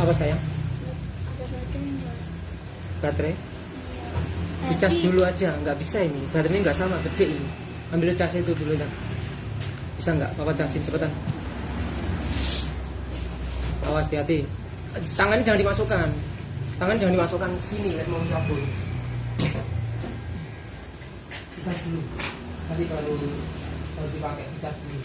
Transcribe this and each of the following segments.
Apa sayang? Ada baterai enggak? Baterai? Iya. Dicas Tadi dulu aja, nggak bisa ini. Baterainya nggak sama, gede ini. Ambil cas itu dulu dah. Bisa nggak? Papa casin cepetan. Awas, hati-hati. Tangannya jangan dimasukkan. Tangan jangan dimasukkan sini kan mau cabut. Kita dulu. Nanti kalau dipakai kita dulu.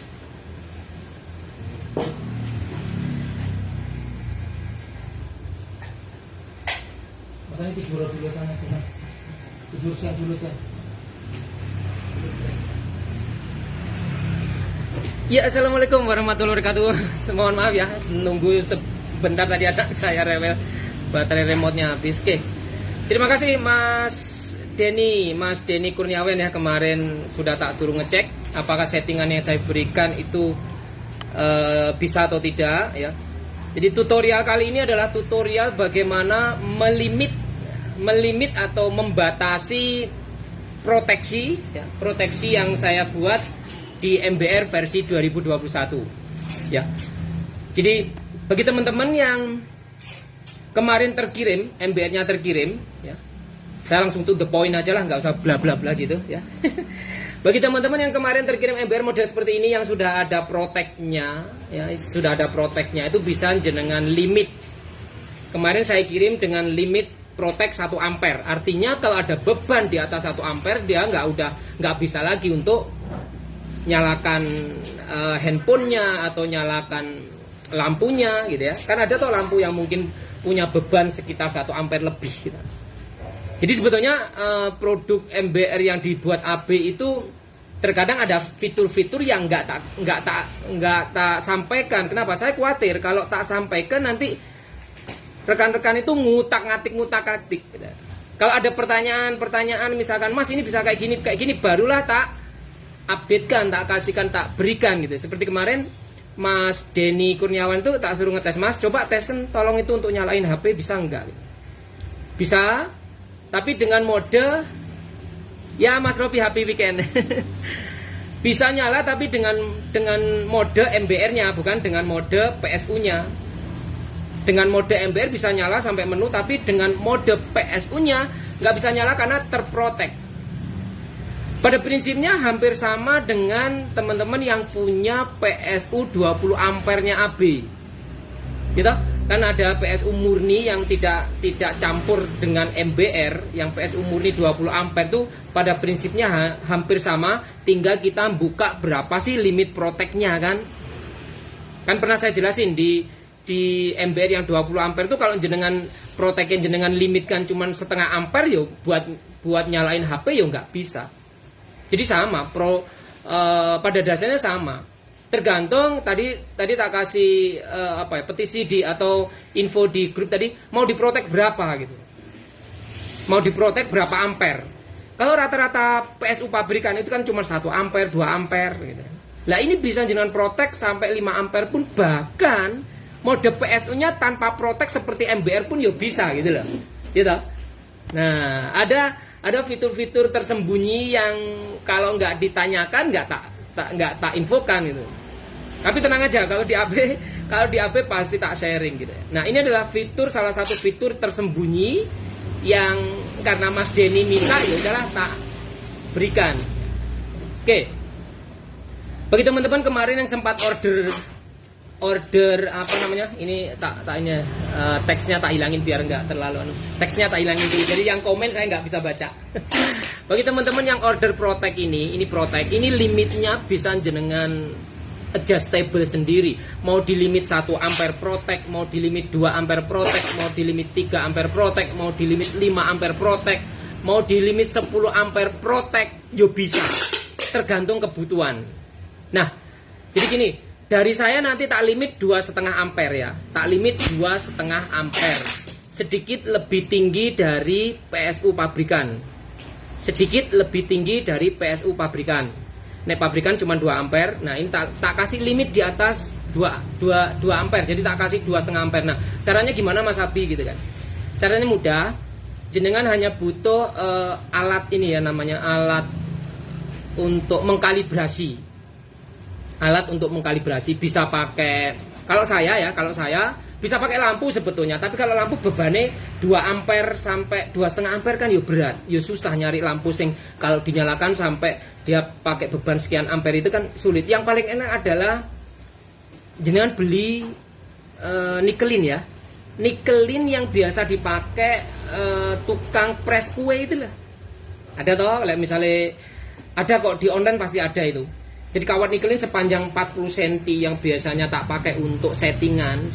Makanya tidur dulu sana kita. Tidur siang dulu aja. Ya, assalamualaikum warahmatullahi wabarakatuh. Mohon maaf ya, nunggu sebentar tadi ada saya rewel, baterai remote-nya habis. Oke. Terima kasih Mas Denny Kurniawan ya, kemarin sudah tak suruh ngecek apakah settingan yang saya berikan itu bisa atau tidak ya. Jadi tutorial kali ini adalah tutorial bagaimana melimit atau membatasi proteksi ya, proteksi yang saya buat di MBR versi 2021 ya. Jadi bagi teman-teman yang kemarin terkirim MBR-nya terkirim ya, saya langsung to the point aja lah, nggak usah bla bla bla gitu ya. Bagi teman-teman yang kemarin terkirim MBR model seperti ini yang sudah ada proteknya ya, sudah ada proteknya, itu bisa jenengan limit. Kemarin saya kirim dengan limit protek 1 ampere. Artinya kalau ada beban di atas 1 ampere dia nggak bisa lagi untuk nyalakan handphonenya atau nyalakan lampunya gitu ya. Kan ada tuh lampu yang mungkin punya beban sekitar 1 ampere lebih gitu. Jadi sebetulnya produk MBR yang dibuat AB itu terkadang ada fitur-fitur yang nggak tak sampaikan. Kenapa? Saya khawatir kalau tak sampaikan nanti rekan-rekan itu ngutak-ngatik gitu. Kalau ada pertanyaan misalkan, Mas ini bisa kayak gini, barulah tak updatekan, tak kasihkan, tak berikan gitu. Seperti kemarin Mas Denny Kurniawan itu tak suruh ngetes, Mas coba testen tolong itu untuk nyalain HP bisa enggak? Bisa, tapi dengan mode ya Mas Robi happy weekend. Bisa nyala tapi dengan mode MBR-nya, bukan dengan mode PSU-nya. Dengan mode MBR bisa nyala sampai menu, tapi dengan mode PSU-nya nggak bisa nyala karena terprotek. Pada prinsipnya hampir sama dengan teman-teman yang punya PSU 20 ampernya AB. Gitu? Kan ada PSU murni yang tidak campur dengan MBR, yang PSU murni 20 ampere itu pada prinsipnya hampir sama, tinggal kita buka berapa sih limit proteknya kan. Kan pernah saya jelasin di MBR yang 20 ampere itu kalau jenengan proteknya jenengan limitkan cuman setengah ampere yo buat nyalain HP yo nggak bisa. Jadi sama, pada dasarnya sama. Tergantung tadi tak kasih petisi atau info di grup tadi, mau diprotek berapa gitu. Mau diprotek berapa ampere. Kalau rata-rata PSU pabrikan itu kan cuma 1 ampere, 2 ampere gitu. Lah ini bisa jenengan protek sampai 5 ampere pun, bahkan mode PSU-nya tanpa protek seperti MBR pun ya bisa gitu loh. Gitu. Nah, ada fitur-fitur tersembunyi yang kalau nggak ditanyakan nggak tak infokan gitu. Tapi tenang aja, kalau di AB pasti tak sharing gitu. Nah, ini adalah salah satu fitur tersembunyi yang karena Mas Denny minta ya udahlah tak berikan. Oke. Bagi teman-teman kemarin yang sempat order apa namanya, ini taknya teksnya tak hilangin biar nggak terlalu teksnya tak hilangin dulu, jadi yang komen saya nggak bisa baca. Bagi teman-teman yang order protek ini limitnya bisa jenengan adjustable sendiri, mau di limit 1 ampere protek, mau di limit 2 ampere protek, mau di limit 3 ampere protek, mau di limit 5 ampere protek, mau di limit 10 ampere protek, yo bisa, tergantung kebutuhan. Nah, jadi gini, dari saya nanti tak limit 2,5 ampere ya. Tak limit 2,5 ampere. Sedikit lebih tinggi dari PSU pabrikan. Sedikit lebih tinggi dari PSU pabrikan. Nek pabrikan cuma 2 ampere. Nah, ini tak kasih limit di atas 2 ampere. Jadi tak kasih 2,5 ampere. Nah, caranya gimana Mas Abi gitu kan? Caranya mudah. Jenengan hanya butuh alat ini ya, namanya alat untuk mengkalibrasi. Alat untuk mengkalibrasi bisa pakai, kalau saya bisa pakai lampu sebetulnya, tapi kalau lampu bebannya 2 ampere sampai 2,5 ampere kan yo berat, yo susah nyari lampu sing kalau dinyalakan sampai dia pakai beban sekian ampere itu kan sulit. Yang paling enak adalah jenengan beli nikelin ya. Nikelin yang biasa dipakai tukang press kue itu lah. Ada toh, misalnya ada kok di online pasti ada itu. Jadi kawat nikelin sepanjang 40 cm yang biasanya tak pakai untuk settingan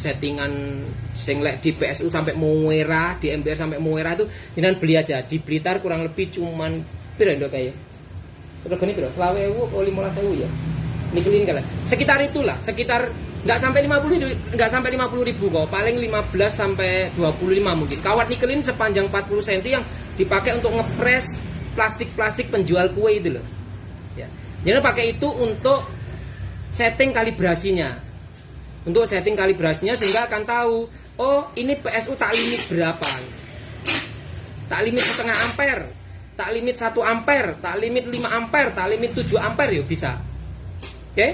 sing lek di PSU sampai Muera, di MBR sampai Muera itu jangan beli aja. Di Blitar kurang lebih cuman piro ndok kayak. Regane piro? 20.000 atau 15.000 ya. Nikelin kan. Sekitar itulah, sekitar nggak sampai 50.000 kok, paling 15 sampai 25 mungkin. Kawat nikelin sepanjang 40 cm yang dipakai untuk ngepres plastik-plastik penjual kue itu loh. Ya. Jadi pakai itu untuk setting kalibrasinya. Untuk setting kalibrasinya sehingga akan tahu, oh ini PSU tak limit berapa. Tak limit 0,5 ampere, tak limit 1 ampere, tak limit 5 ampere, tak limit 7 ampere ya bisa. Oke?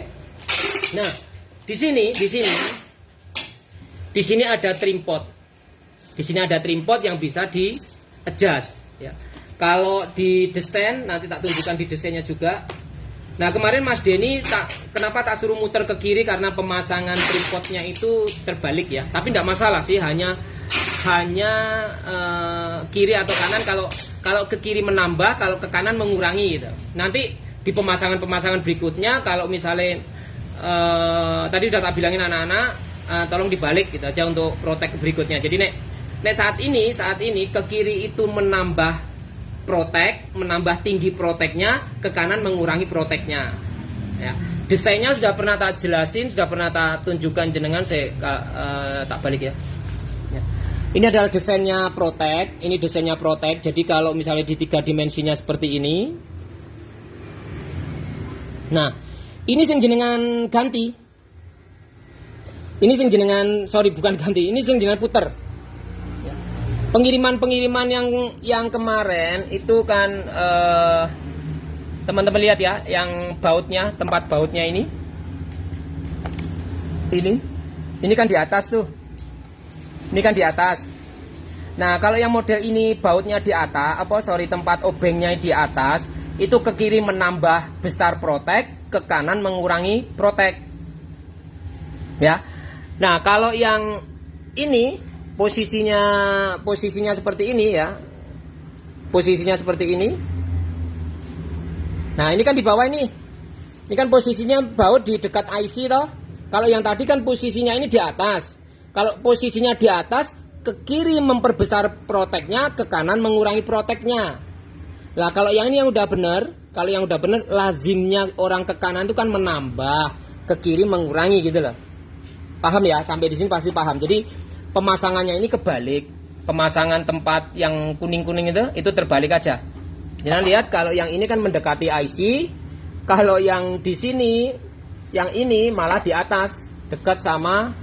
Nah, di sini ada trim pot. Di sini ada trim pot yang bisa di adjust ya. Kalau di desain nanti tak tunjukkan di desainnya juga. Nah kemarin Mas Denny kenapa tak suruh muter ke kiri karena pemasangan tripodnya itu terbalik ya. Tapi tidak masalah sih, hanya kiri atau kanan. Kalau ke kiri menambah, kalau ke kanan mengurangi gitu. Nanti di pemasangan berikutnya kalau misalnya tadi udah tak bilangin anak-anak tolong dibalik gitu aja untuk protek berikutnya. Jadi nek saat ini ke kiri itu menambah menambah tinggi proteknya, ke kanan mengurangi proteknya ya. Desainnya sudah pernah tak jelasin, sudah pernah tak tunjukkan jenengan, saya tak balik ya. Ini adalah desainnya protek, ini desainnya protek. Jadi kalau misalnya di 3 dimensinya seperti ini, nah ini sing jenengan ganti, ini sing jenengan ini sing jenengan puter. Pengiriman yang kemarin itu kan teman-teman lihat ya, yang bautnya, tempat bautnya ini kan di atas tuh, ini kan di atas. Nah kalau yang model ini bautnya di atas, tempat obengnya di atas, itu ke kiri menambah besar protek, ke kanan mengurangi protek ya. Nah kalau yang ini posisinya seperti ini ya, posisinya seperti ini. Nah ini kan di bawah ini kan posisinya baut di dekat IC toh. Kalau yang tadi kan posisinya ini di atas. Kalau posisinya di atas, ke kiri memperbesar proteknya, ke kanan mengurangi proteknya. Lah kalau yang ini yang udah bener, lazimnya orang ke kanan itu kan menambah, ke kiri mengurangi gitu loh. Paham ya? Sampai di sini pasti paham. Jadi pemasangannya ini kebalik. Pemasangan tempat yang kuning-kuning itu terbalik aja. Jangan lihat kalau yang ini kan mendekati IC, kalau yang di sini, yang ini malah di atas, dekat sama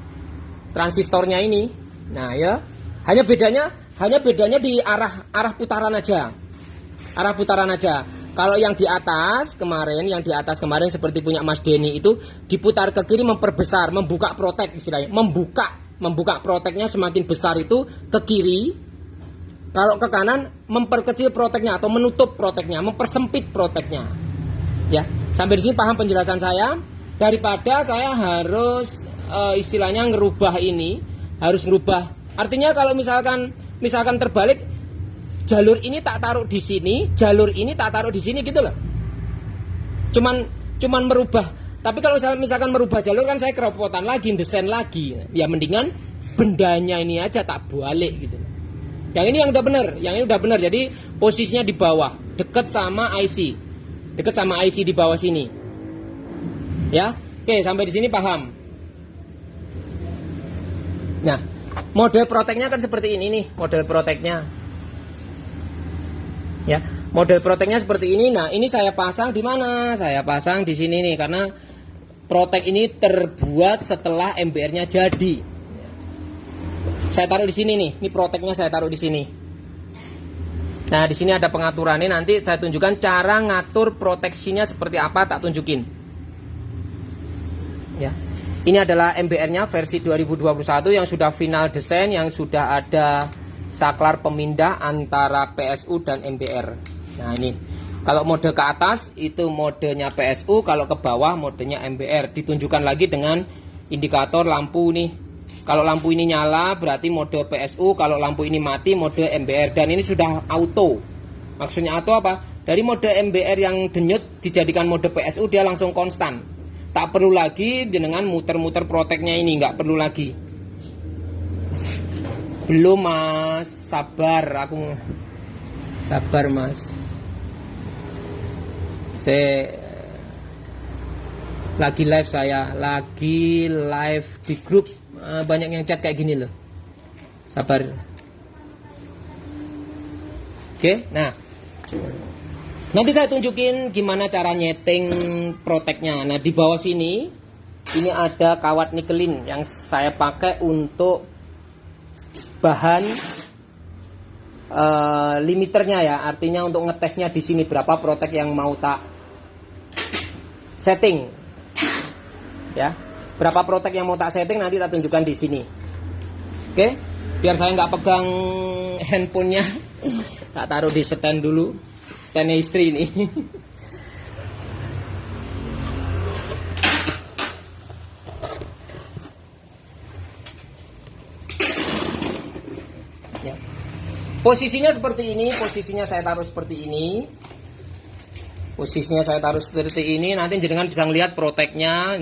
transistornya ini. Nah ya, hanya bedanya di arah putaran aja. Arah putaran aja. Kalau yang di atas kemarin seperti punya Mas Denny itu diputar ke kiri memperbesar, membuka protek istilahnya, membuka proteknya semakin besar itu ke kiri. Kalau ke kanan memperkecil proteknya atau menutup proteknya, mempersempit proteknya. Ya, sampai di sini paham penjelasan saya? Daripada saya harus istilahnya ngerubah ini, harus ngerubah. Artinya kalau misalkan terbalik, jalur ini tak taruh di sini, jalur ini tak taruh di sini gitu loh. Cuman merubah. Tapi kalau misalkan merubah jalur kan saya keropotan lagi, desain lagi. Ya mendingan bendanya ini aja tak balik gitu. Yang ini yang udah bener. Jadi posisinya di bawah, dekat sama IC. Di bawah sini. Ya. Oke, sampai di sini paham. Nah, model proteknya kan seperti ini nih, model proteknya. Ya, model proteknya seperti ini. Nah, ini saya pasang di mana? Saya pasang di sini nih karena protek ini terbuat setelah MBR-nya jadi. Saya taruh di sini nih. Ini proteknya saya taruh di sini. Nah, di sini ada pengaturannya. Nanti saya tunjukkan cara ngatur proteksinya seperti apa, tak tunjukin. Ya. Ini adalah MBR-nya versi 2021 yang sudah final desain, yang sudah ada saklar pemindah antara PSU dan MBR. Nah ini, kalau mode ke atas itu modenya PSU, kalau ke bawah modenya MBR. Ditunjukkan lagi dengan indikator lampu nih. Kalau lampu ini nyala berarti mode PSU, kalau lampu ini mati mode MBR. Dan ini sudah auto. Maksudnya auto apa? Dari mode MBR yang denyut dijadikan mode PSU, dia langsung konstan. Tak perlu lagi jenengan muter-muter proteknya ini, nggak perlu lagi. Belum mas, sabar, aku sabar mas. Saya lagi live, saya lagi live di grup, banyak yang chat kayak gini loh. Sabar. Oke, nah. Nanti saya tunjukin gimana cara nyeting proteknya. Nah di bawah sini ini ada kawat nikelin yang saya pakai untuk bahan limiternya ya. Artinya untuk ngetesnya di sini berapa protek yang mau tak setting. Ya, berapa protek yang mau tak setting nanti tak tunjukkan di sini. Oke, biar saya nggak pegang handphonenya, tak taruh di stand dulu. Standnya istri ini. Ya. Posisinya seperti ini, posisinya saya taruh seperti ini. Posisinya saya taruh seperti ini. Nanti jenengan bisa lihat proteknya,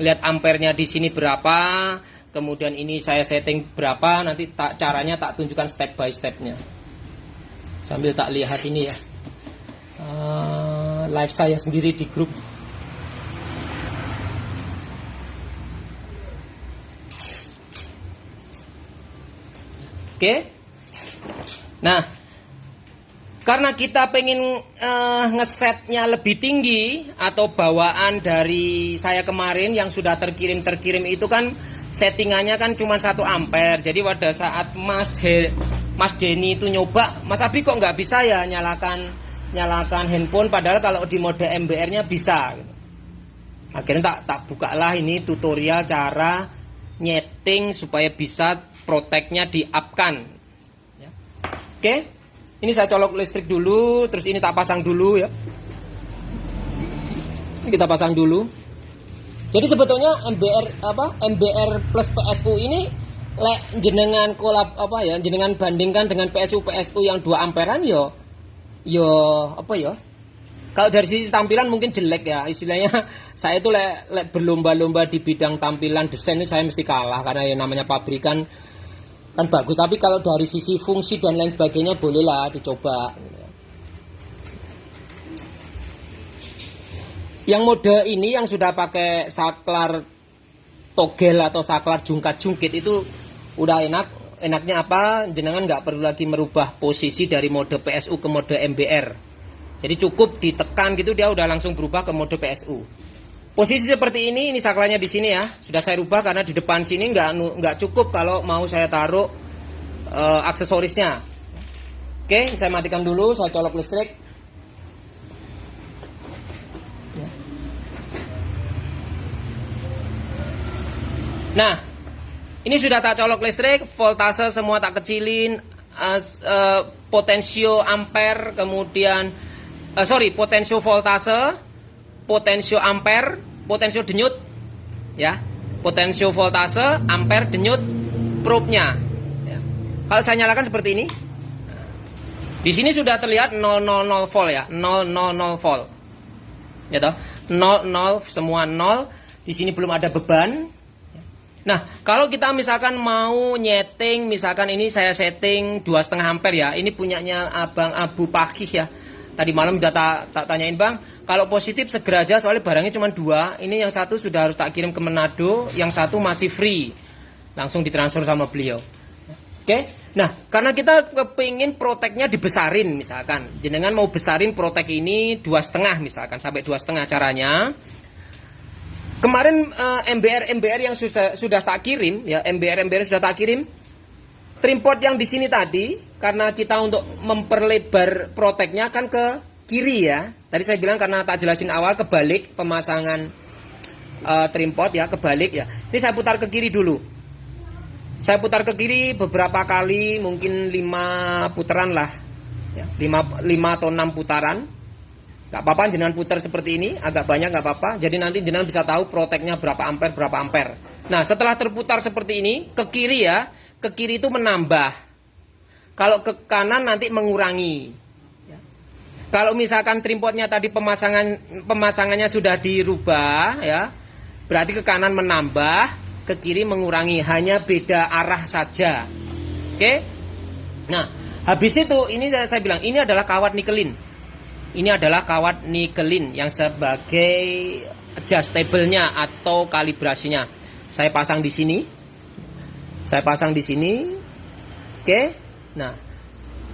lihat ampernya di sini berapa. Kemudian ini saya setting berapa. Nanti caranya tak tunjukkan step by stepnya. Sambil tak lihat ini ya. Live saya sendiri di grup. Oke. Nah, karena kita pengen ngesetnya lebih tinggi atau bawaan dari saya kemarin yang sudah terkirim itu kan settingannya kan cuma 1 ampere. Jadi pada saat Mas Denny itu nyoba, Mas Abi kok nggak bisa ya nyalakan handphone, padahal kalau di mode MBR-nya bisa. Akhirnya tak bukalah ini tutorial cara nyeting supaya bisa proteknya di-up-kan. Ya. Oke, ini saya colok listrik dulu, terus ini tak pasang dulu ya. Ini kita pasang dulu. Jadi sebetulnya MBR plus PSU ini jenengan jenengan bandingkan dengan PSU yang 2 amperan kalau dari sisi tampilan mungkin jelek ya, istilahnya saya itu berlomba-lomba di bidang tampilan desain itu saya mesti kalah karena yang namanya pabrikan kan bagus, tapi kalau dari sisi fungsi dan lain sebagainya bolehlah dicoba. Yang mode ini yang sudah pakai saklar togel atau saklar jungkat-jungkit itu udah enak. Enaknya apa? Jenengan nggak perlu lagi merubah posisi dari mode PSU ke mode MBR. Jadi cukup ditekan gitu dia udah langsung berubah ke mode PSU. Posisi seperti ini saklarnya di sini ya. Sudah saya rubah karena di depan sini nggak cukup kalau mau saya taruh aksesorisnya. Oke, saya matikan dulu, saya colok listrik. Nah, ini sudah tak colok listrik, voltase semua tak kecilin, potensio ampere, kemudian potensio voltase, potensio ampere, potensio denyut, ya, potensio voltase, ampere, denyut, probe-nya. Ya. Kalau saya nyalakan seperti ini, di sini sudah terlihat 000 volt ya, 000 volt, ya toh, 00 semua 0. Di sini belum ada beban. Nah, kalau kita misalkan mau nyeting, misalkan ini saya setting 2,5 ampere ya. Ini punyanya Abang Abu Pakih ya. Tadi malam udah tak tanyain Bang, kalau positif segera aja soalnya barangnya cuma 2. Ini yang satu sudah harus tak kirim ke Manado, yang satu masih free. Langsung ditransfer sama beliau. Oke. Nah, karena kita kepingin proteknya dibesarin misalkan. Jenengan mau besarin protek ini 2,5 misalkan sampai 2,5 caranya. Kemarin MBR yang sudah tak kirim ya, MBR sudah tak kirim. Trim port yang di sini tadi karena kita untuk memperlebar proteknya kan ke kiri ya. Tadi saya bilang karena tak jelasin awal kebalik pemasangan trim pot ya, kebalik ya. Ini saya putar ke kiri dulu. Saya putar ke kiri beberapa kali, mungkin 5 putaran lah. Ya, 5 atau 6 putaran. Gak apa-apa jenengan putar seperti ini, agak banyak gak apa-apa. Jadi nanti jenengan bisa tahu proteknya berapa ampere. Nah, setelah terputar seperti ini, ke kiri ya, ke kiri itu menambah. Kalau ke kanan nanti mengurangi. Ya. Kalau misalkan trimpotnya tadi pemasangannya sudah dirubah ya, berarti ke kanan menambah, ke kiri mengurangi, hanya beda arah saja. Oke? Nah, habis itu ini saya bilang ini adalah kawat nikelin. Ini adalah kawat nikelin yang sebagai adjustable-nya atau kalibrasinya. Saya pasang di sini. Oke. Nah,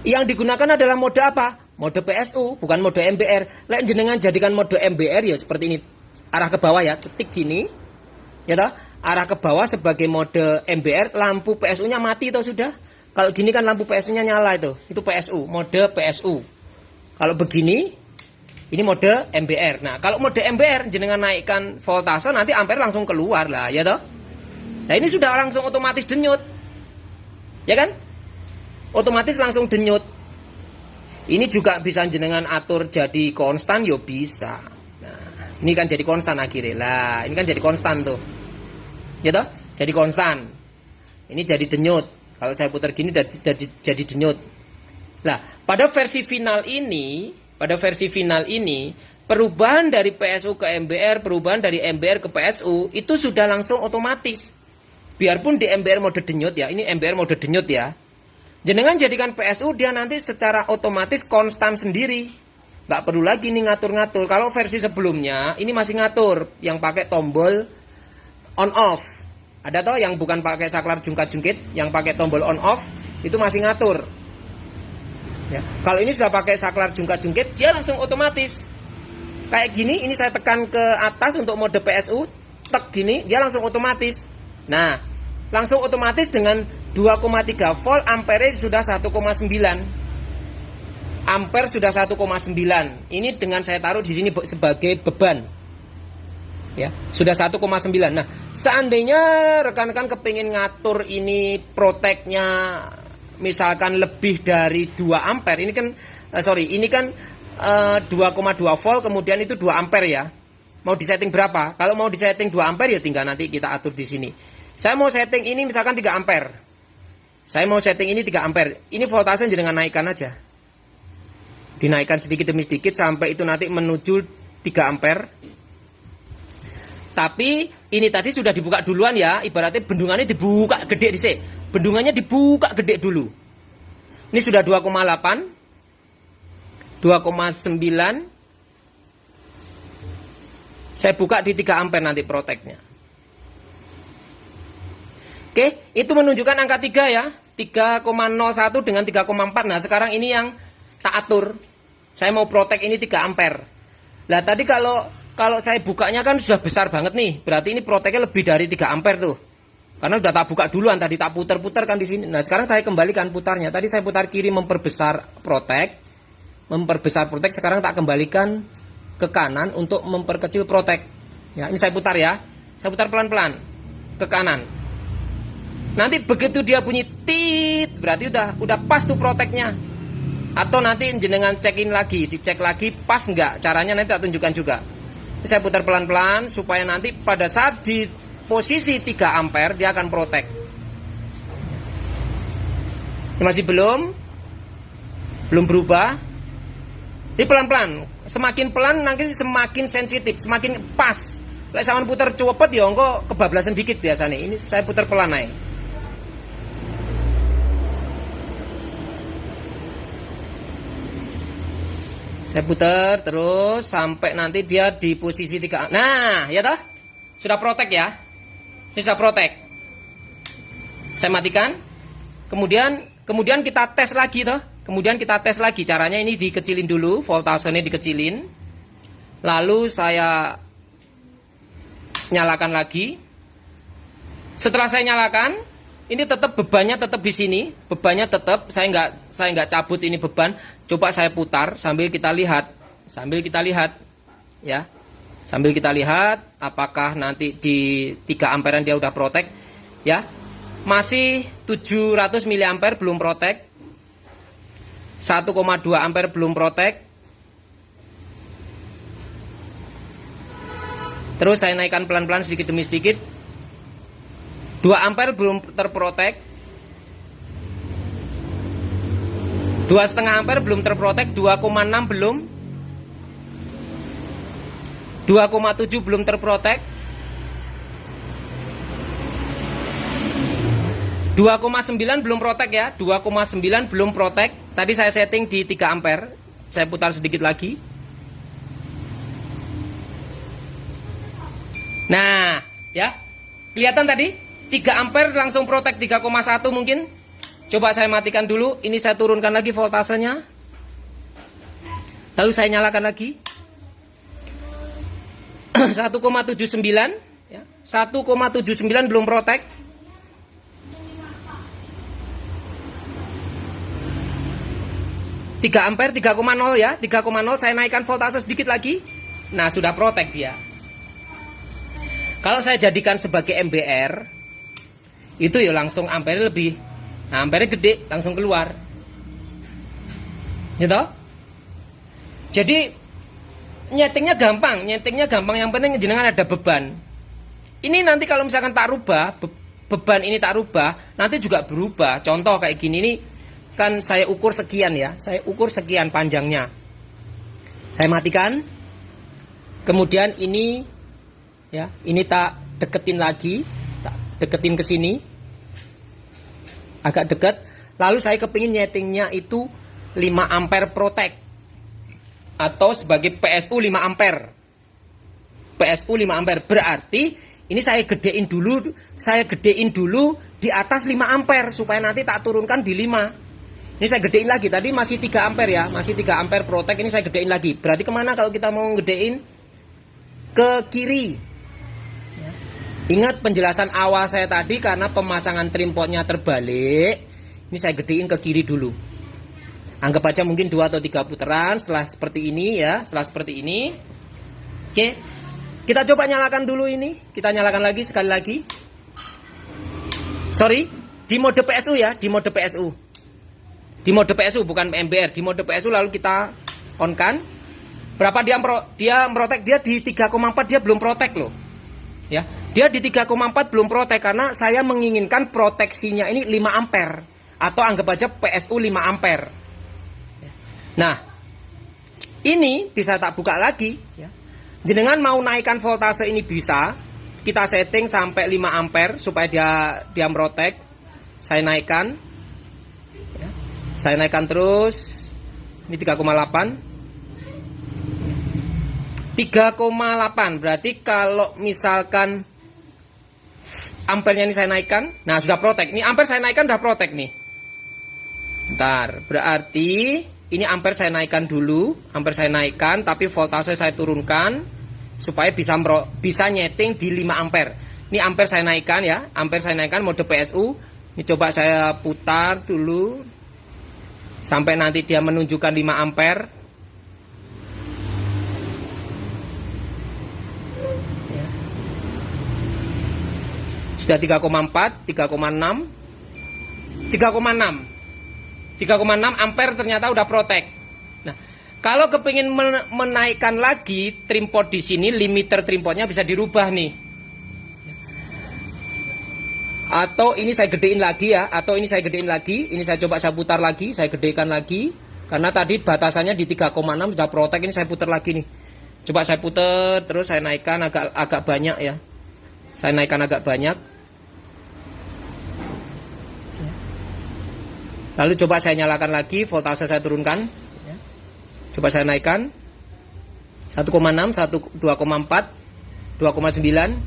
yang digunakan adalah mode apa? Mode PSU, bukan mode MBR. Lek jenengan jadikan mode MBR ya seperti ini. Arah ke bawah ya, ketik gini. Ya toh? Arah ke bawah sebagai mode MBR, lampu PSU-nya mati atau sudah? Kalau gini kan lampu PSU-nya nyala itu PSU, mode PSU. Kalau begini, ini mode MBR. Nah, kalau mode MBR jenengan naikkan voltase nanti ampere langsung keluar lah, ya toh? Nah, ini sudah langsung otomatis denyut. Ya kan? Otomatis langsung denyut. Ini juga bisa jenengan atur jadi konstan yo bisa. Nah, ini kan jadi konstan akhirnya. Lah, ini kan jadi konstan tuh. Ya toh? Jadi konstan. Ini jadi denyut. Kalau saya putar gini jadi denyut. Nah, pada versi final ini, perubahan dari PSU ke MBR, perubahan dari MBR ke PSU itu sudah langsung otomatis. Biarpun di MBR mode denyut ya, ini MBR mode denyut ya. Jenengan jadikan PSU dia nanti secara otomatis konstan sendiri. Nggak perlu lagi nih ngatur-ngatur. Kalau versi sebelumnya ini masih ngatur yang pakai tombol on off. Ada toh yang bukan pakai saklar jungkat-jungkit, yang pakai tombol on off itu masih ngatur. Ya. Kalau ini sudah pakai saklar jungkat-jungkit, dia langsung otomatis. Kayak gini, ini saya tekan ke atas untuk mode PSU, tek gini, dia langsung otomatis. Nah, langsung otomatis dengan 2,3 volt, ampere sudah 1,9. Ampere sudah 1,9. Ini dengan saya taruh di sini sebagai beban. Ya, sudah 1,9. Nah, seandainya rekan-rekan kepingin ngatur ini proteknya misalkan lebih dari 2 ampere, ini kan ini kan 2,2 volt kemudian itu 2 ampere ya. Mau disetting berapa? Kalau mau disetting 2 ampere ya tinggal nanti kita atur di sini. Saya mau setting ini misalkan 3 ampere. Saya mau setting ini 3 ampere. Ini voltase jangan naikkan aja. Dinaikkan sedikit demi sedikit sampai itu nanti menuju 3 ampere. Tapi ini tadi sudah dibuka duluan ya, ibaratnya bendungannya dibuka gede dhisik. Bendungannya dibuka gede dulu. Ini sudah 2,8, 2,9. Saya buka di 3 ampere nanti proteknya. Oke, itu menunjukkan angka 3 ya. 3,01 dengan 3,4. Nah, sekarang ini yang tak atur. Saya mau protek ini 3 ampere. Lah tadi kalau saya bukanya kan sudah besar banget nih. Berarti ini proteknya lebih dari 3 ampere tuh. Karena sudah tak buka duluan, tadi tak putar-putar kan di sini. Nah, sekarang saya kembalikan putarnya. Tadi saya putar kiri memperbesar protek. Sekarang tak kembalikan ke kanan untuk memperkecil protek. Ya, ini saya putar ya. Saya putar pelan-pelan ke kanan. Nanti begitu dia bunyi tit, berarti udah pas tuh proteknya. Atau nanti jenengan cekin lagi, dicek lagi pas enggak. Caranya nanti tak tunjukkan juga. Saya putar pelan-pelan supaya nanti pada saat di posisi 3 ampere dia akan protek. Ini masih belum berubah. Ini pelan-pelan. Semakin pelan nanti semakin sensitif, semakin pas. Lek sampean putar cepet ya engko kebablasan dikit biasanya. Ini saya putar pelan aja. Saya putar terus sampai nanti dia di posisi 3. Nah, ya toh? Sudah protek ya. Ini sudah protek. Saya matikan. Kemudian kita tes lagi toh. Kemudian kita tes lagi. Caranya ini dikecilin dulu, voltasenya dikecilin. Lalu saya nyalakan lagi. Setelah saya nyalakan, ini tetap bebannya tetap di sini. Bebannya tetap, saya nggak cabut ini beban. Coba saya putar sambil kita lihat. Ya. Sambil kita lihat apakah nanti di 3 amperan dia udah protek ya. Masih 700 mA belum protek. 1,2 ampere belum protek. Terus saya naikkan pelan-pelan sedikit demi sedikit. 2 ampere belum terprotek. 2,5 ampere belum terprotek. 2,6 belum. 2,7 belum terprotek. 2,9 belum protek ya. 2,9 belum protek. Tadi saya setting di 3 ampere. Saya putar sedikit lagi. Nah, ya. Kelihatan tadi 3 ampere langsung protek 3,1 mungkin. Coba saya matikan dulu. Ini saya turunkan lagi voltasenya. Lalu saya nyalakan lagi. 1,79 ya. 1,79 belum protek. 3 ampere 3,0 ya. 3,0 saya naikkan voltase sedikit lagi. Nah, sudah protek dia. Kalau saya jadikan sebagai MBR, itu ya langsung ampere lebih. Nah, ampere gede, langsung keluar. Gitu? Jadi, nyetingnya gampang. Yang penting jenengan ada beban. Ini nanti kalau misalkan tak rubah, beban ini tak rubah, nanti juga berubah. Contoh kayak gini nih, kan saya ukur sekian ya. Saya ukur sekian panjangnya. Saya matikan. Kemudian ini ya, ini tak deketin lagi, tak deketin ke sini, agak deket. Lalu saya kepingin nyetingnya itu 5 ampere protek atau sebagai PSU 5 ampere. PSU 5 ampere berarti ini saya gedein dulu di atas 5 ampere supaya nanti tak turunkan di 5. Ini saya gedein lagi, tadi masih 3 ampere ya, masih 3 ampere protek, ini saya gedein lagi. Berarti kemana kalau kita mau gedein? Ke kiri. Ingat penjelasan awal saya tadi, karena pemasangan trimpotnya terbalik, ini saya gedein ke kiri dulu. Anggap aja mungkin 2 atau 3 putaran. Setelah seperti ini ya, setelah seperti ini. Oke, kita coba nyalakan dulu ini. Kita nyalakan lagi, sekali lagi. Sorry, di mode PSU ya, di mode PSU. Di mode PSU, bukan MBR. Di mode PSU lalu kita on kan. Berapa dia merotek? Dia di 3,4 dia belum protek loh. Ya, dia di 3,4 belum protek karena saya menginginkan proteksinya ini 5 ampere atau anggap aja PSU 5 ampere. Nah, ini bisa tak buka lagi ya. Jenengan mau naikkan voltase ini bisa. Kita setting sampai 5 ampere supaya dia merotek. Saya naikkan. Ya. Saya naikkan terus. Ini 3,8. 3,8 berarti kalau misalkan ampernya ini saya naikkan, nah sudah protek. Ini ampere saya naikkan sudah protek nih. Bentar, berarti ini ampere saya naikkan dulu, ampere saya naikkan tapi voltase saya turunkan supaya bisa nyeting di 5 ampere. Ini ampere saya naikkan ya, ampere saya naikkan mode PSU. Ini coba saya putar dulu sampai nanti dia menunjukkan 5 ampere. Sudah 3,4, 3,6, 3,6 ampere ternyata udah protek. Nah, kalau kepingin menaikkan lagi trimpot di sini, limiter trimpotnya bisa dirubah nih. Atau ini saya gedein lagi ya, ini saya coba saya putar lagi, saya gedekan lagi. Karena tadi batasannya di 3,6 sudah protek, ini saya putar lagi nih. Coba saya putar, terus saya naikkan agak banyak ya. Saya naikkan agak banyak. Lalu coba saya nyalakan lagi, voltase saya turunkan. Coba saya naikkan 1,6, 2,4, 2,9,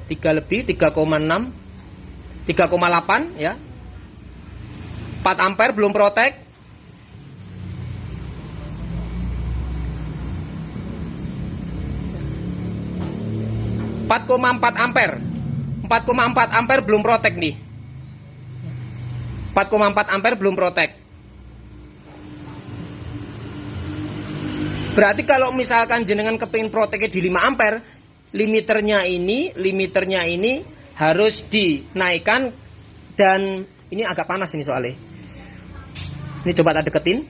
3 lebih, 3,6, 3,8 ya. 4 ampere belum protek. 4,4 ampere. 4,4 ampere belum protek nih. 4,4 ampere belum protek. Berarti kalau misalkan jenengan kepingin proteknya di 5 ampere, limiternya ini harus dinaikkan. Dan ini agak panas ini soalnya. Ini coba tak deketin.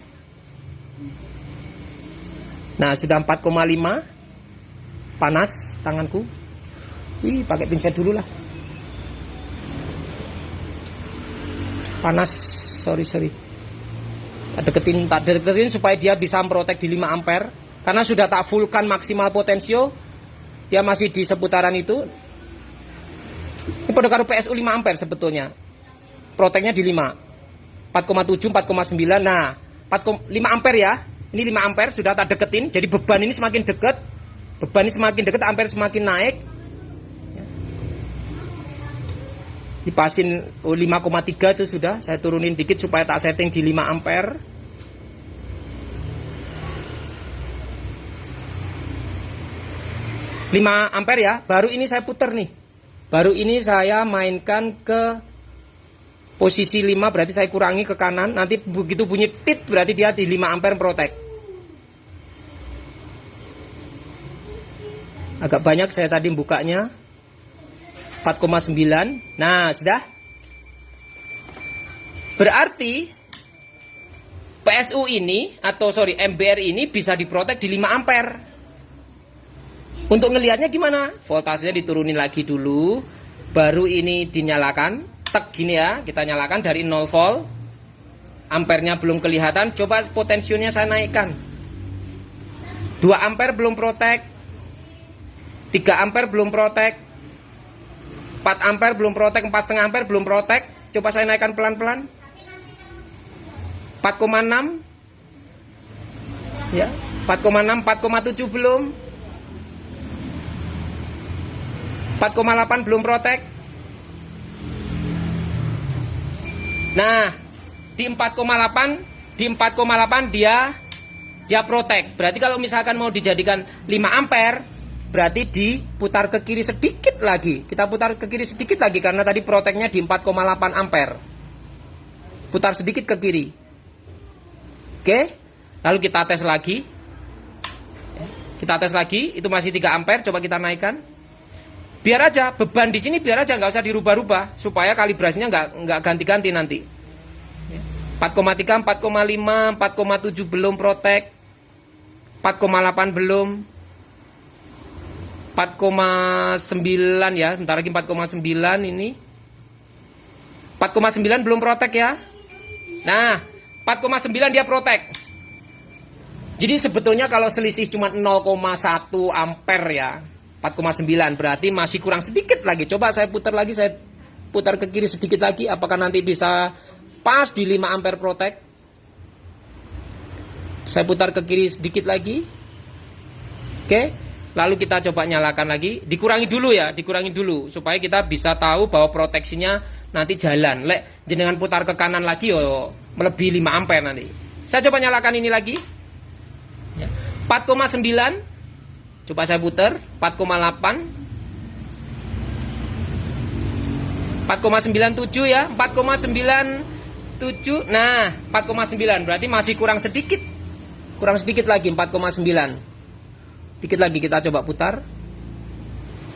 Nah, sudah 4,5. Panas tanganku. Wih, pakai pinset dulu lah. Panas, sorry. Tak deketin supaya dia bisa memprotek di 5 ampere. Karena sudah tak fullkan maksimal potensio, dia masih di seputaran itu. Ini pada karo PSU 5 ampere sebetulnya. Proteknya di 5. 4,7, 4,9. Nah, 5 ampere ya. Ini 5 ampere sudah tak deketin. Jadi beban ini semakin dekat. Ampere semakin naik. Dipasin 5,3 itu sudah. Saya turunin dikit supaya tak setting di 5 ampere. Ampere ya. Baru ini saya puter nih. Baru ini saya mainkan ke posisi 5, berarti saya kurangi ke kanan. Nanti begitu bunyi tit, berarti dia di 5 ampere protek. Agak banyak saya tadi bukanya. 4,9. Nah, sudah. Berarti PSU ini, MBR ini bisa diprotek di 5 ampere. Untuk ngelihatnya gimana? Voltasenya diturunin lagi dulu. Baru ini dinyalakan. Tek gini ya, kita nyalakan dari 0 volt. Ampernya belum kelihatan. Coba potensinya saya naikkan. 2 ampere belum protek. 3 ampere belum protek. 4 ampere belum protek. 4,5 ampere belum protek. Coba saya naikkan pelan-pelan. 4,6. Ya, 4,6, 4,7 belum. 4,8 belum protek. Nah, di 4,8 dia protek. Berarti kalau misalkan mau dijadikan 5 ampere, berarti diputar ke kiri sedikit lagi. Kita putar ke kiri sedikit lagi karena tadi proteknya di 4,8 ampere. Putar sedikit ke kiri. Oke, lalu kita tes lagi. Itu masih 3 ampere, coba kita naikkan. Biar aja beban di sini, biar aja nggak usah dirubah-rubah supaya kalibrasinya nggak ganti-ganti nanti. 4,3, 4,5, 4,7 belum protek, 4,8 belum, 4,9 ya, sebentar lagi 4,9 ini, 4,9 belum protek ya. Nah, 4,9 dia protek. Jadi sebetulnya kalau selisih cuma 0,1 ampere ya, 4,9 berarti masih kurang sedikit lagi. Coba saya putar lagi, saya putar ke kiri sedikit lagi. Apakah nanti bisa pas di 5 ampere protek? Saya putar ke kiri sedikit lagi. Oke, lalu kita coba nyalakan lagi. Dikurangi dulu supaya kita bisa tahu bahwa proteksinya nanti jalan. Lek jenengan putar ke kanan lagi melebihi 5 ampere nanti. Saya coba nyalakan ini lagi. 4,9. Coba saya putar, 4,8, 4,97 ya, 4,97. Nah, 4,9 berarti masih kurang sedikit lagi, 4,9. Dikit lagi kita coba putar.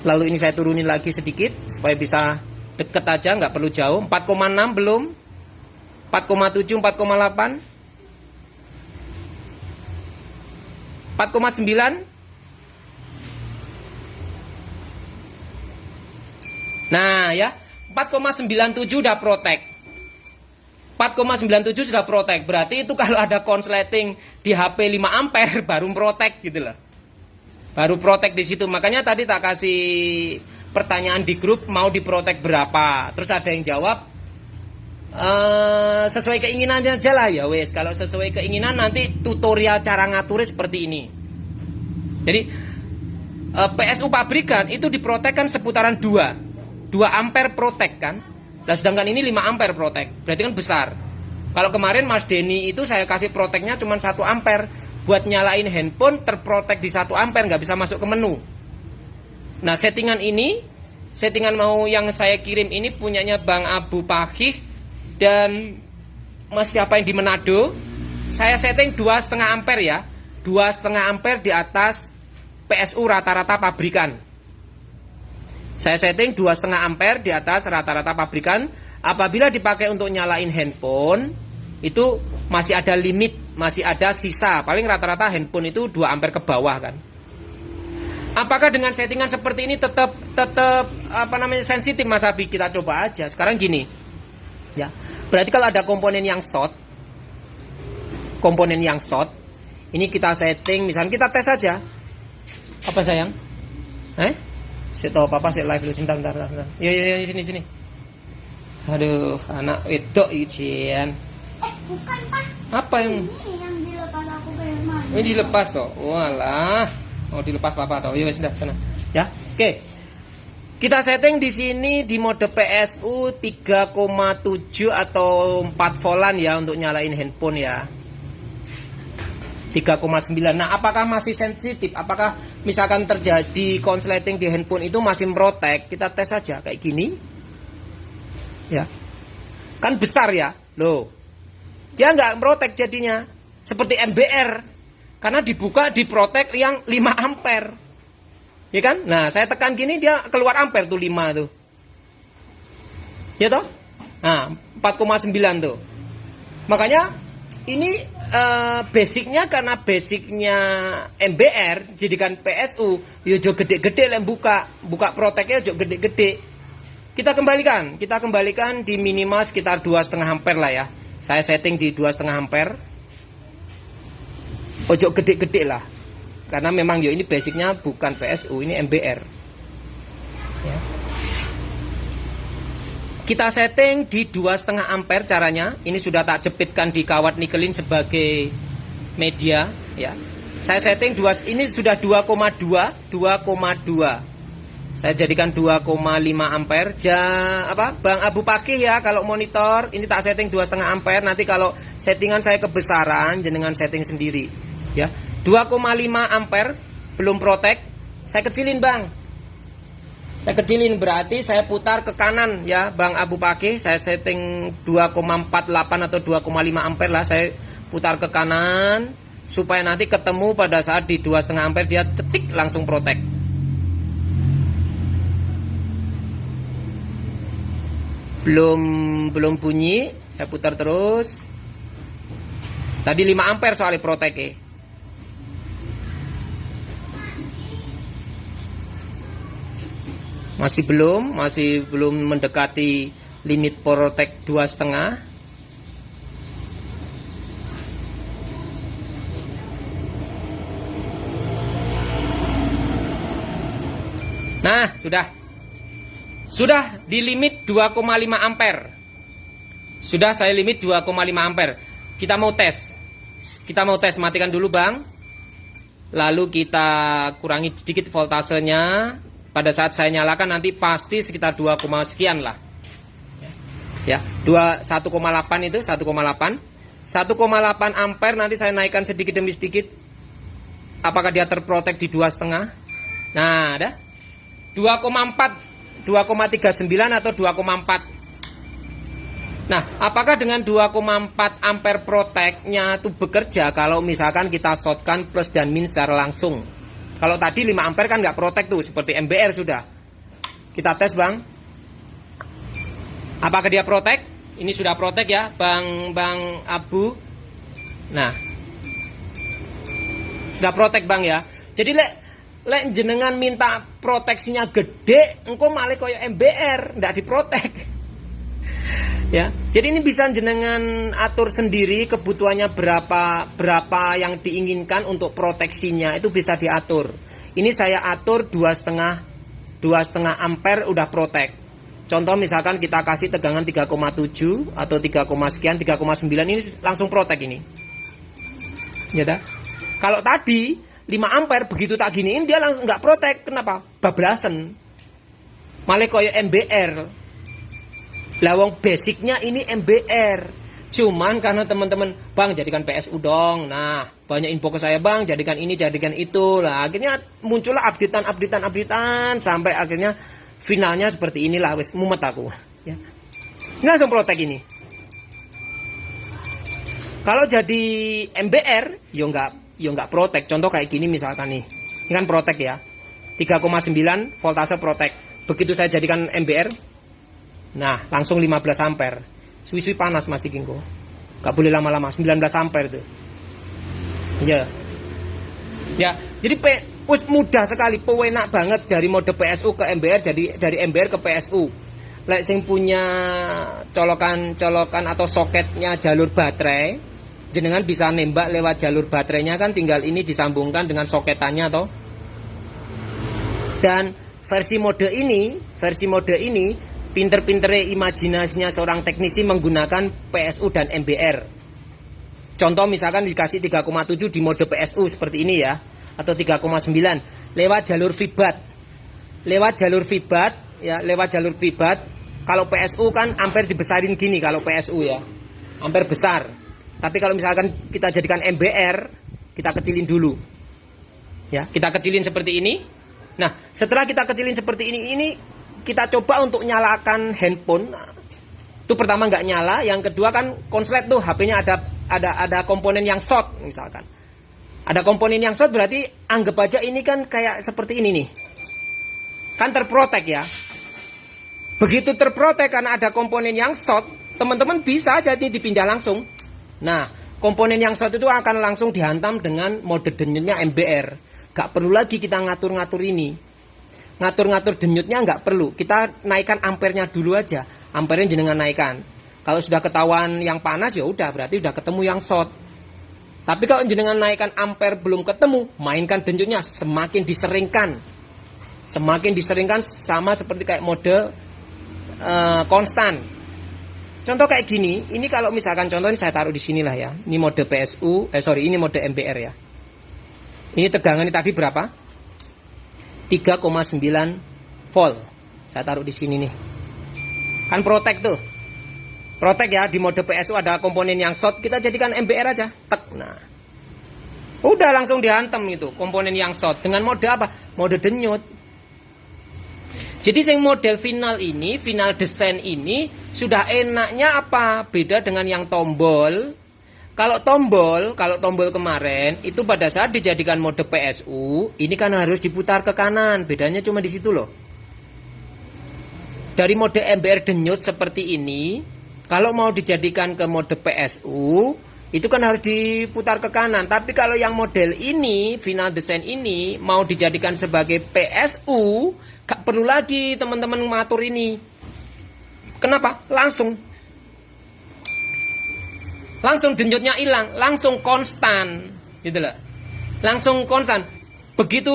Lalu ini saya turunin lagi sedikit supaya bisa deket aja, nggak perlu jauh. 4,6 belum, 4,7, 4,8, 4,9. Nah ya, 4,97 udah protek. 4,97 sudah protek. Berarti itu kalau ada konsleting di HP 5 ampere baru protek gitu loh. Baru protek di situ. Makanya tadi tak kasih pertanyaan di grup mau diprotek berapa. Terus ada yang jawab sesuai keinginan aja lah ya wes. Kalau sesuai keinginan nanti tutorial cara ngaturnya seperti ini. Jadi PSU pabrikan itu diprotekkan seputaran 2 ampere protek kan. Nah, sedangkan ini 5 ampere protek. Berarti kan besar. Kalau kemarin Mas Denny itu saya kasih proteknya cuma 1 ampere. Buat nyalain handphone terprotek di 1 ampere, nggak bisa masuk ke menu. Nah, settingan mau yang saya kirim ini punyanya Bang Abu Pakih dan Mas siapa yang di Manado. Saya setting 2,5 ampere ya. 2,5 ampere di atas PSU rata-rata pabrikan. Saya setting 2,5 ampere di atas rata-rata pabrikan. Apabila dipakai untuk nyalain handphone, itu masih ada limit, masih ada sisa. Paling rata-rata handphone itu 2 ampere ke bawah kan. Apakah dengan settingan seperti ini tetap sensitif Mas Abi? Kita coba aja. Sekarang gini. Ya. Berarti kalau ada komponen yang short, ini kita setting, misalnya kita tes aja. Apa sayang? Saya tahu papa saya live dulu, sebentar. Ya, sini. Aduh, anak wedok ijian. Bukan, Pak. Apa yang? Ini yang dilepas aku ke mana? Ini dilepas toh. Walah. Oh, dilepas papa toh. Ya sudah sana. Ya. Oke. Kita setting di sini di mode PSU 3,7 atau 4 voltan ya untuk nyalain handphone ya. 3,9. Nah, apakah masih sensitif? Apakah misalkan terjadi konsleting di handphone itu masih merotek? Kita tes saja kayak gini. Ya. Kan besar ya. Loh. Dia nggak merotek jadinya. Seperti MBR. Karena dibuka diprotek yang 5 ampere. Ya kan? Nah, saya tekan gini dia keluar ampere tuh 5 tuh. Ya toh? Nah, 4,9 tuh. Makanya ini basicnya karena basicnya MBR jadikan PSU yojo gede-gede lem buka proteknya yojo gede-gede. Kita kembalikan di minimal sekitar 2,5 ampere lah ya. Saya setting di 2,5 ampere. Ojo gede-gede lah. Karena memang yo ini basicnya bukan PSU, ini MBR. Ya. Kita setting di 2,5 ampere caranya. Ini sudah tak jepitkan di kawat nikelin sebagai media ya. Saya setting ini sudah 2,2. Saya jadikan 2,5 ampere. Bang Abu Pakih ya kalau monitor, ini tak setting 2,5 ampere. Nanti kalau settingan saya kebesaran jenengan setting sendiri ya. 2,5 ampere belum protek. Saya kecilin, Bang. Saya kecilin berarti saya putar ke kanan ya Bang Abu Pakih. Saya setting 2,48 atau 2,5 ampere lah. Saya putar ke kanan supaya nanti ketemu pada saat di 2,5 ampere dia cetik langsung protek. Belum bunyi. Saya putar terus. Tadi 5 ampere soalnya protek ya. Masih belum mendekati limit protek 2,5. Nah, sudah di limit 2,5 ampere. Sudah saya limit 2,5 ampere. Kita mau tes, matikan dulu Bang. Lalu kita kurangi sedikit voltasenya. Pada saat saya nyalakan nanti pasti sekitar 2, sekian lah. Ya, 1,8 itu 1,8 ampere nanti saya naikkan sedikit demi sedikit. Apakah dia terprotek di 2,5? Nah, ada 2,4, 2,39 atau 2,4. Nah, apakah dengan 2,4 ampere proteknya itu bekerja kalau misalkan kita shortkan plus dan min secara langsung? Kalau tadi 5 ampere kan nggak protek tuh, seperti MBR sudah. Kita tes Bang. Apakah dia protek? Ini sudah protek ya Bang Abu. Nah, sudah protek Bang ya. Jadi lek jenengan minta proteksinya gede, engko malah koyo MBR, nggak diprotek. Ya, jadi ini bisa jenengan atur sendiri kebutuhannya berapa yang diinginkan untuk proteksinya itu bisa diatur. Ini saya atur 2,5 ampere udah protek. Contoh misalkan kita kasih tegangan 3,7 atau 3, sekian 3,9 ini langsung protek ini. Ya dah. Kalau tadi 5 ampere begitu tak giniin dia langsung nggak protek. Kenapa? Bablasen. Malah koyo MBR. Lawang basicnya ini MBR. Cuman karena teman-teman, Bang jadikan PSU dong. Nah, banyak info ke saya Bang, jadikan ini, jadikan itu. Lah, akhirnya muncullah updatean sampai akhirnya finalnya seperti inilah. Wes mumet aku. Ya. Ini langsung protek ini. Kalau jadi MBR, yo nggak protek. Contoh kayak gini misalkan nih. Ini kan protek ya. 3,9 voltase protek. begitu saya jadikan MBR, nah langsung 15 ampere. Suwi-suwi panas masih kingko. Gak boleh lama-lama, 19 ampere tuh. Ya. Ya, jadi mudah sekali, pewenak banget dari mode PSU ke MBR, jadi dari MBR ke PSU. Lek sing punya colokan atau soketnya jalur baterai, jenengan bisa nembak lewat jalur baterainya kan, tinggal ini disambungkan dengan soketannya toh. Dan versi mode ini pinter-pintere imajinasinya seorang teknisi menggunakan PSU dan MBR. Contoh misalkan dikasih 3,7 di mode PSU seperti ini ya, atau 3,9 lewat jalur VBAT. Lewat jalur VBAT. Kalau PSU kan ampere dibesarin gini kalau PSU ya. Ampere besar. Tapi kalau misalkan kita jadikan MBR, kita kecilin dulu. Ya, kita kecilin seperti ini. Nah, setelah kita kecilin seperti ini kita coba untuk nyalakan handphone. Itu pertama nggak nyala, yang kedua kan konslet tuh HP-nya ada komponen yang short misalkan. Ada komponen yang short berarti anggap aja ini kan kayak seperti ini nih. Kan terprotek ya. Begitu terprotek karena ada komponen yang short, teman-teman bisa aja nih dipindah langsung. Nah, komponen yang short itu akan langsung dihantam dengan mode denyutnya MBR. Gak perlu lagi kita ngatur-ngatur ini. Ngatur-ngatur denyutnya nggak perlu. Kita naikkan ampernya dulu aja. Ampernya jenengan naikkan. Kalau sudah ketahuan yang panas ya udah, berarti udah ketemu yang short. Tapi kalau jenengan naikkan ampere belum ketemu, mainkan denyutnya semakin diseringkan. Semakin diseringkan sama seperti kayak mode konstan. Contoh kayak gini, ini kalau misalkan contoh ini saya taruh di sinilah ya. Ini mode PSU, ini mode MBR ya. Ini tegangannya tadi berapa? 3,9 volt. Saya taruh di sini nih. Kan protek tuh. Protek ya, di mode PSU ada komponen yang short, kita jadikan MBR aja. Tek. Nah. Udah langsung dihantam itu komponen yang short dengan mode apa? Mode denyut. Jadi yang model final desain ini sudah enaknya apa? Beda dengan yang tombol. Kalau tombol kemarin itu pada saat dijadikan mode PSU, ini kan harus diputar ke kanan. Bedanya cuma di situ loh. Dari mode MBR denyut seperti ini, kalau mau dijadikan ke mode PSU, itu kan harus diputar ke kanan. Tapi kalau yang model ini, final design ini mau dijadikan sebagai PSU, gak perlu lagi teman-teman mengatur ini. Kenapa? Langsung denyutnya hilang, langsung konstan, gitu loh. Langsung konstan. Begitu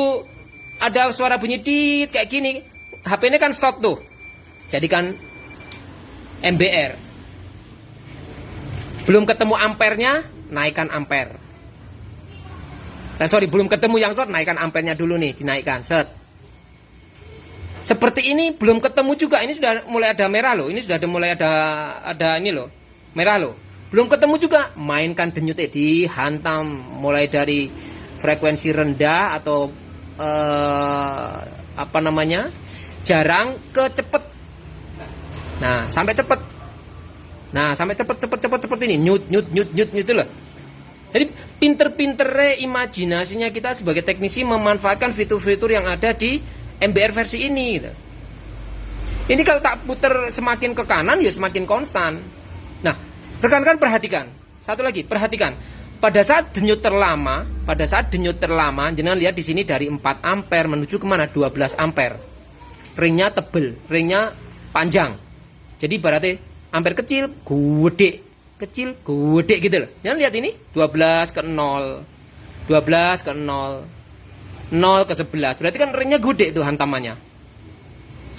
ada suara bunyi tit kayak gini, HP ini kan short tuh. Jadikan MBR. Belum ketemu ampernya, naikkan ampere. Belum ketemu yang short, naikkan ampernya dulu nih, dinaikkan, set. Seperti ini belum ketemu juga, ini sudah mulai ada merah loh, ini sudah mulai ada ini loh, merah loh. Belum ketemu juga, mainkan denyutnya, dihantam mulai dari frekuensi rendah atau jarang ke cepet. Nah, sampai cepet. Cepet seperti ini, nyut gitu loh. Jadi pinter-pintere imajinasinya kita sebagai teknisi memanfaatkan fitur-fitur yang ada di MBR versi ini gitu. Ini kalau tak puter semakin ke kanan ya semakin konstan. Nah, rekan-rekan perhatikan. Satu lagi, perhatikan. Pada saat denyut terlama, jangan lihat di sini dari 4 ampere menuju kemana? 12 ampere. Ringnya tebel, ringnya panjang. Jadi berarti ampere kecil, gede gitu loh. Jangan lihat ini, 12 ke 0, 12 ke 0, 0 ke 11. Berarti kan ringnya gede itu hantamannya.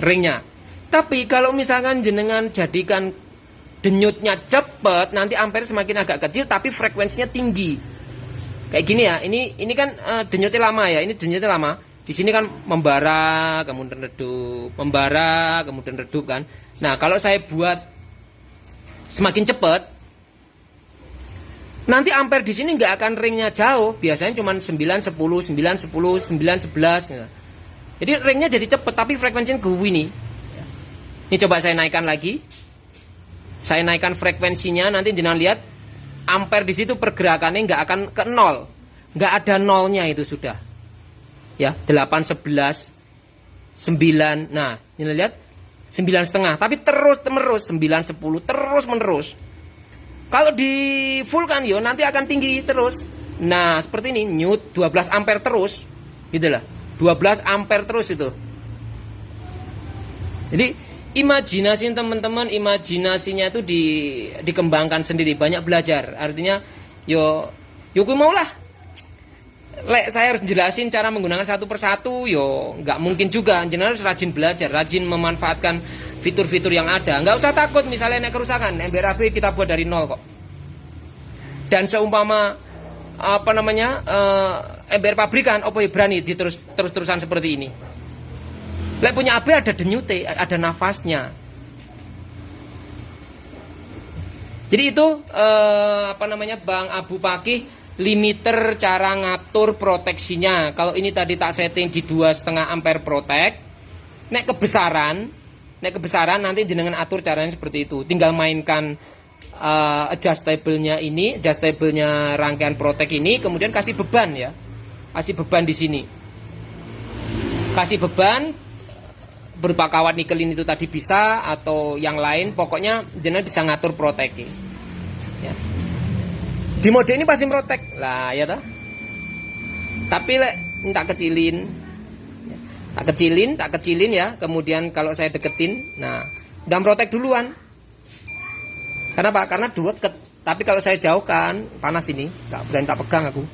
Ringnya. Tapi kalau misalkan jenengan jadikan denyutnya cepat, nanti ampere semakin agak kecil tapi frekuensinya tinggi. Kayak gini ya. Ini kan denyutnya lama ya. Ini denyutnya lama. Di sini kan membara, kemudian redup kan. Nah, kalau saya buat semakin cepat, nanti ampere di sini nggak akan ringnya jauh. Biasanya cuma 9, 10, 9, 10, 9, 11. Jadi ringnya jadi cepat, tapi frekuensinya ke ini. Ini coba saya naikkan lagi. Saya naikkan frekuensinya, nanti jangan lihat ampere di situ pergerakannya nggak akan ke 0. Nggak ada nolnya itu sudah. Ya, 8, 11. 9. Nah, ini lihat 9,5, tapi terus menerus 9, 10 terus menerus. Kalau di full kan yo nanti akan tinggi terus. Nah, seperti ini Newt 12 ampere terus. Gitu lah. 12 ampere terus itu. Jadi imajinasi teman-teman, imajinasinya itu dikembangkan sendiri, banyak belajar. Artinya yo kuwi maulah. Lek saya harus jelasin cara menggunakan satu persatu, yo nggak mungkin juga. Jenengan harus rajin belajar, rajin memanfaatkan fitur-fitur yang ada. Nggak usah takut misalnya naik kerusakan, MBRAB kita buat dari nol kok. Dan seumpama MBR pabrikan, apa ya berani terus-terusan seperti ini. Lek punya AB ada denyute, ada nafasnya. Jadi itu Bang Abu Pakih, limiter cara ngatur proteksinya. Kalau ini tadi tak setting di 2,5 ampere protect. Nek kebesaran nanti jenengan atur caranya seperti itu. Tinggal mainkan adjustable-nya ini, adjustable-nya rangkaian protect ini, kemudian kasih beban ya. Kasih beban di sini. Kasih beban berupa kawat nikelin itu tadi bisa, atau yang lain, pokoknya jenengan bisa ngatur protect. Ya. Di mode ini pasti protek lah ya toh. Tapi lek tak kecilin ya. Kemudian kalau saya deketin, nah udah protek duluan. Kenapa? Karena deket. Tapi kalau saya jauhkan, panas ini, nggak berani tak pegang aku.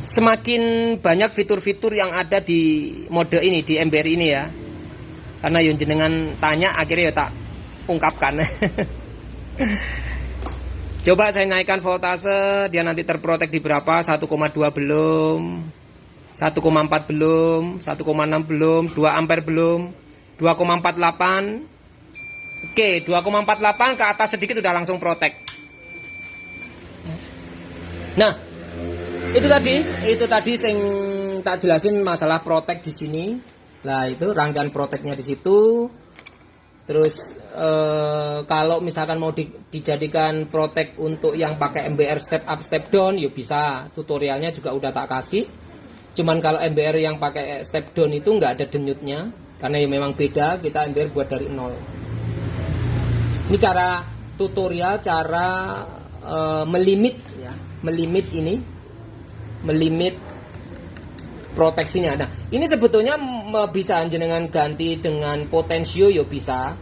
Semakin banyak fitur-fitur yang ada di mode ini, di MBR ini ya. Karena yang jenengan tanya, akhirnya ya tak ungkapkan. Coba saya naikkan voltase, dia nanti terprotek di berapa? 1,2 belum, 1,4 belum, 1,6 belum, 2 ampere belum, 2,48. Oke, 2,48 ke atas sedikit udah langsung protek. Nah, itu tadi sing tak jelasin masalah protek di sini. Lah itu rangkaian proteknya di situ. Terus kalau misalkan mau dijadikan protek untuk yang pakai MBR step up step down, ya bisa. Tutorialnya juga udah tak kasih. Cuman kalau MBR yang pakai step down itu nggak ada denyutnya, karena ya memang beda. Kita MBR buat dari nol. Ini cara tutorial, cara melimit ya, melimit proteksinya. Nah, ini sebetulnya bisa jenengan ganti dengan potensio ya bisa.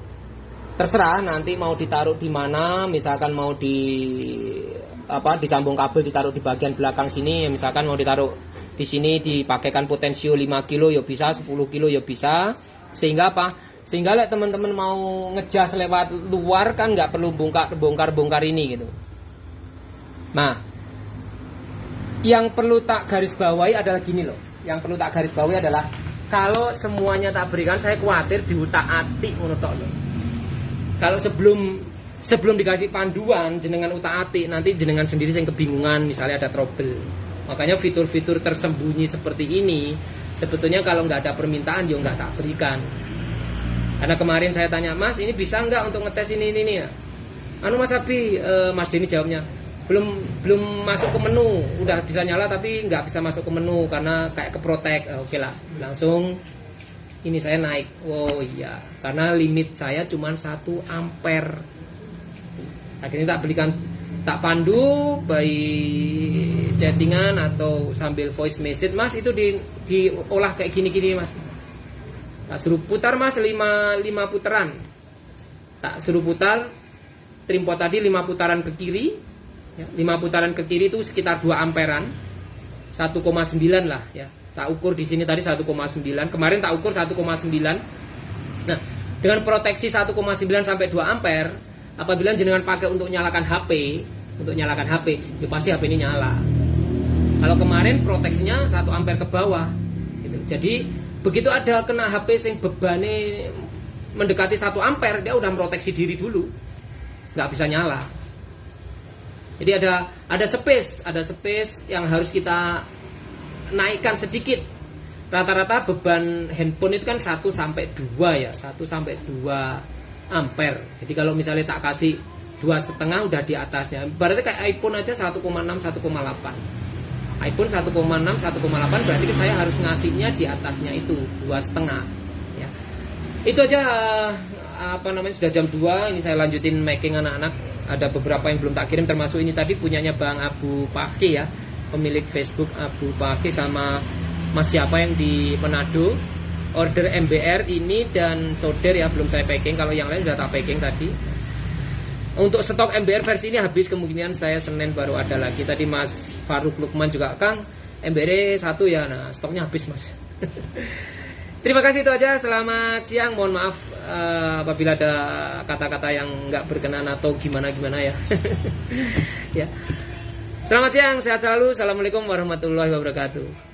Terserah nanti mau ditaruh di mana, misalkan mau disambung kabel ditaruh di bagian belakang sini, ya misalkan mau ditaruh di sini dipakaikan potensio 5 kilo ya bisa, 10 kilo ya bisa. Sehingga Sehingga teman-teman mau ngejas lewat luar kan nggak perlu bongkar ini gitu. Nah, yang perlu tak garis bawahi adalah gini loh. Yang perlu tak garis bawahi adalah kalau semuanya tak berikan, saya khawatir diutak-atik ngono-tok loh. Kalau sebelum dikasih panduan jenengan utak-atik, nanti jenengan sendiri yang kebingungan, misalnya ada trouble. Makanya fitur-fitur tersembunyi seperti ini sebetulnya kalau nggak ada permintaan ya nggak tak berikan. Karena kemarin saya tanya, Mas ini bisa nggak untuk ngetes ini ya? Mas Abi, Mas Denny jawabnya belum masuk ke menu, udah bisa nyala tapi nggak bisa masuk ke menu karena kayak keprotek. Oke lah, langsung ini saya naik. Oh iya, karena limit saya cuma 1 ampere. Akhirnya tak pandu by chattingan atau sambil voice message, Mas itu diolah kayak gini Mas. Tak suruh putar Mas 5 putaran. Tak suruh putar trimpot tadi 5 putaran ke kiri ya, 5 putaran ke kiri itu sekitar 2 amperan, 1,9 lah ya. Tak ukur di sini tadi 1,9, kemarin tak ukur 1,9. Nah, dengan proteksi 1,9 sampai 2 ampere, apabila jenengan pakai untuk nyalakan HP, ya pasti HP ini nyala. Kalau kemarin proteksinya 1 ampere ke bawah gitu. Jadi begitu ada kena HP yang bebannya mendekati 1 ampere, dia udah proteksi diri dulu, nggak bisa nyala. Jadi ada space yang harus kita naikkan sedikit. Rata-rata beban handphone itu kan 1 sampai 2 ya, 1 sampai 2 ampere. Jadi kalau misalnya tak kasih 2,5 udah di atasnya. Berarti kayak iPhone aja 1,6 1,8. iPhone 1,6, 1,8 berarti saya harus ngasihnya di atasnya itu 2,5 ya. Itu aja sudah jam 2, ini saya lanjutin making anak-anak. Ada beberapa yang belum tak kirim, termasuk ini tadi punyanya Bang Abu Paki ya, pemilik Facebook Abu Paki, sama Mas siapa yang di Manado. Order MBR ini dan solder ya, belum saya packing. Kalau yang lain sudah tak packing tadi. Untuk stok MBR versi ini habis, kemungkinan saya Senin baru ada lagi. Tadi Mas Faruk Lukman juga, Kang MBR 1 ya, nah stoknya habis Mas. Terima kasih, itu aja. Selamat siang, mohon maaf apabila ada kata-kata yang nggak berkenan atau gimana-gimana ya. Ya. Selamat siang, sehat selalu. Assalamualaikum warahmatullahi wabarakatuh.